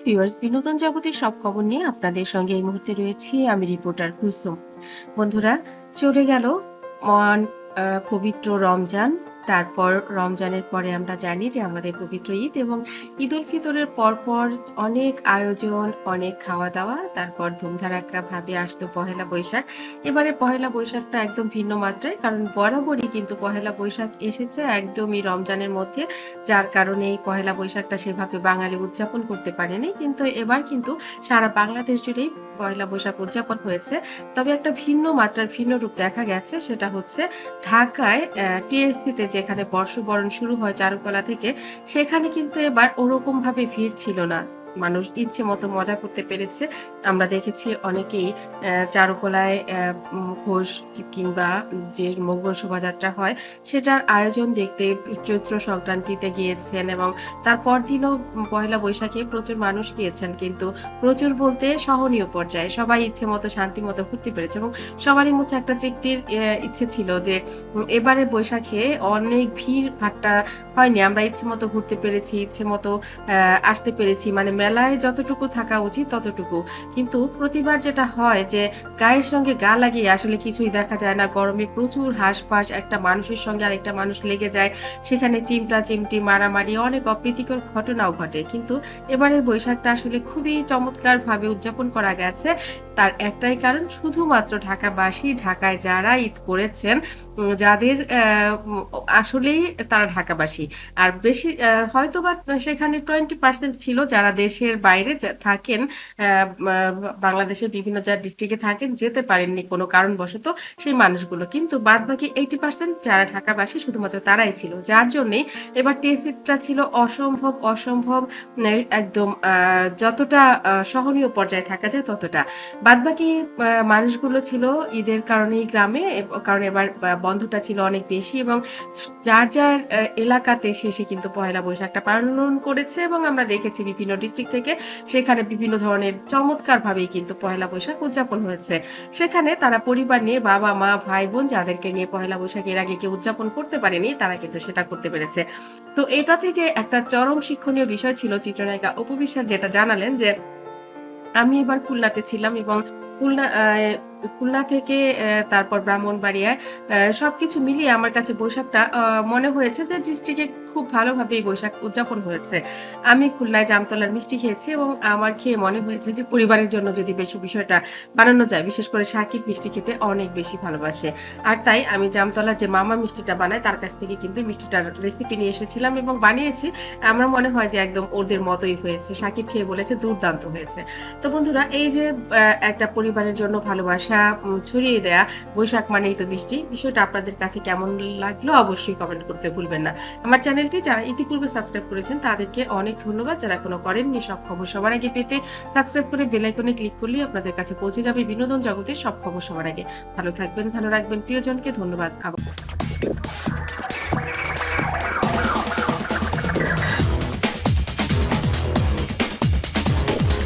Viewers, বিনোদন জগতের সব খবর নিয়ে আপনাদের সঙ্গে এই মুহূর্তে রয়েছি আমি রিপোর্টার কুলসুম। বন্ধুরা, চলে গেল মহান পবিত্র রমজান। তারপর রমজানের পরে আমরা জানি যে আমাদের পবিত্র ঈদ এবং ঈদ উল ফিতরের পরপর অনেক আয়োজন, অনেক খাওয়া-দাওয়া, তারপর ধুমধাড়াক্কা ভাবে আসলো পহেলা বৈশাখ। এবারে পহেলা বৈশাখটা একদম ভিন্ন মাত্রায়, কারণ বরাবরই কিন্তু পহেলা বৈশাখ এসেছে একদমই রমজানের মধ্যে। যার কারণে এই পহেলা বৈশাখটা সেভাবে বাঙালি উদযাপন করতে পারেনি। কিন্তু এবার কিন্তু সারা বাংলাদেশ জুড়েই পহেলা বৈশাখ উদযাপন হয়েছে। তবে একটা ভিন্ন মাত্রার ভিন্ন রূপ দেখা গেছে, সেটা হচ্ছে ঢাকায় টিএসসিতে যেখানে বর্ষবরণ শুরু হয় চারুকলা থেকে, সেখানে কিন্তু এবার ওরকম ভাবে ভিড় ছিল না। মানুষ ইচ্ছে মতো মজা করতে পেরেছে। আমরা দেখেছি অনেকেই চারুকলায় ঘোষ কিংবা যে মঙ্গল শোভাযাত্রা হয় সেটার আয়োজন দেখতে চৈত্র সংক্রান্তিতে গিয়েছেন এবং তার পরদিনও পহেলা বৈশাখে প্রচুর মানুষ গিয়েছেন। কিন্তু প্রচুর বলতে সহনীয় পর্যায়ে সবাই ইচ্ছে মতো শান্তি মতো ঘুরতে পেরেছে এবং সবারই মুখে একটা তৃপ্তির ইচ্ছে ছিল যে এবারে বৈশাখে অনেক ভিড় ভাট্টা হয়নি, আমরা ইচ্ছে মতো ঘুরতে পেরেছি, ইচ্ছে মতো আসতে পেরেছি, মানে মেলায় যতটুকু থাকা উচিত ততটুকু। কিন্তু প্রতিবার যেটা হয় যে গায়ের সঙ্গে গা লাগিয়ে আসলে কিছুই দেখা যায় না। গরমে প্রচুর হাঁসফাঁস, একটা মানুষের সঙ্গে আরেকটা মানুষ লেগে যায়, সেখানে চিমটা চিমটি মারামারি, অনেক অপ্রীতিকর ঘটনাও ঘটে। কিন্তু এবারের বৈশাখটা আসলে খুবই চমৎকার ভাবে উদযাপন করা গেছে। তার একটাই কারণ, শুধুমাত্র ঢাকাবাসী, ঢাকায় যারা ঈদ করেছেন, যাদের আসলেই তারা ঢাকাবাসী। আর বেশি হয়তোবা সেখানে 20% ছিল যারা দেশের বাইরে থাকেন, বাংলাদেশের বিভিন্ন যা ডিস্ট্রিক্টে থাকেন, যেতে পারেননি কোনো কারণবশত সেই মানুষগুলো। কিন্তু বাদবাকি 80% যারা ঢাকাবাসী শুধুমাত্র তারাই ছিল। যার জন্যেই এবার টেস্টটা ছিল অসম্ভব একদম যতটা সহনীয় পর্যায়ে থাকা যায় ততটা। বাদবাকি মানুষগুলো ছিল ঈদের কারণেই গ্রামে, কারণ এবার বন্ধটা ছিল অনেক বেশি এবং যার এলাকাতে শেষে কিন্তু পহেলা বৈশাখটা পালন করেছে এবং আমরা দেখেছি বিভিন্ন ডিস্ট্রিক্ট থেকে সেখানে বিভিন্ন ধরনের চমৎকার ভাবেই কিন্তু পহেলা বৈশাখ উদযাপন হয়েছে। সেখানে তারা পরিবার নিয়ে, বাবা মা ভাই বোন যাদেরকে নিয়ে পহেলা বৈশাখ এর আগে কেউ উদযাপন করতে পারেনি, তারা কিন্তু সেটা করতে পেরেছে। তো এটা থেকে একটা চরম শিক্ষণীয় বিষয় ছিল চিত্রনায়িকা অপু বিশ্বাস যেটা জানালেন যে আমি এবার খুলনাতে ছিলাম এবং খুলনা খুলনা থেকে তারপর ব্রাহ্মণবাড়িয়ায় সবকিছু মিলিয়ে আমার কাছে বৈশাখটা মনে হয়েছে যে ডিস্ট্রিক্টে খুব ভালোভাবে এই বৈশাখ উদযাপন হয়েছে। আমি খুলনায় জামতলার মিষ্টি খেয়েছি এবং আমার খেয়ে মনে হয়েছে যে পরিবারের জন্য যদি বেশি বিষয়টা বানানো যায়, বিশেষ করে সাকিব মিষ্টি খেতে অনেক বেশি ভালোবাসে। আর তাই আমি জামতলার যে মামা মিষ্টিটা বানায় তার কাছ থেকে কিন্তু মিষ্টিটার রেসিপি নিয়ে এসেছিলাম এবং বানিয়েছি। আমার মনে হয় যে একদম ওদের মতোই হয়েছে। সাকিব খেয়ে বলেছে দুর্দান্ত হয়েছে। তো বন্ধুরা, এই যে একটা পরিবারের জন্য ভালোবাসা ছড়িয়ে দেয়া, বৈশাখ মানেই তো বৃষ্টি, বিষয়টা আপনাদের কাছে কেমন লাগলো অবশ্যই কমেন্ট করতে ভুলবেন না। আমার চ্যানেলটি যারা ইতিপূর্বে সাবস্ক্রাইব করেছেন তাদেরকে অনেক ধন্যবাদ। যারা এখনো করেননি, সব খবর সবার আগে পেতে সাবস্ক্রাইব করে বেল আইকনে ক্লিক করলেই আপনাদের কাছে পৌঁছে যাবে বিনোদন জগতের সব খবর সবার আগে। ভালো থাকবেন, ভালো রাখবেন প্রিয়জনকে। ধন্যবাদ আবার।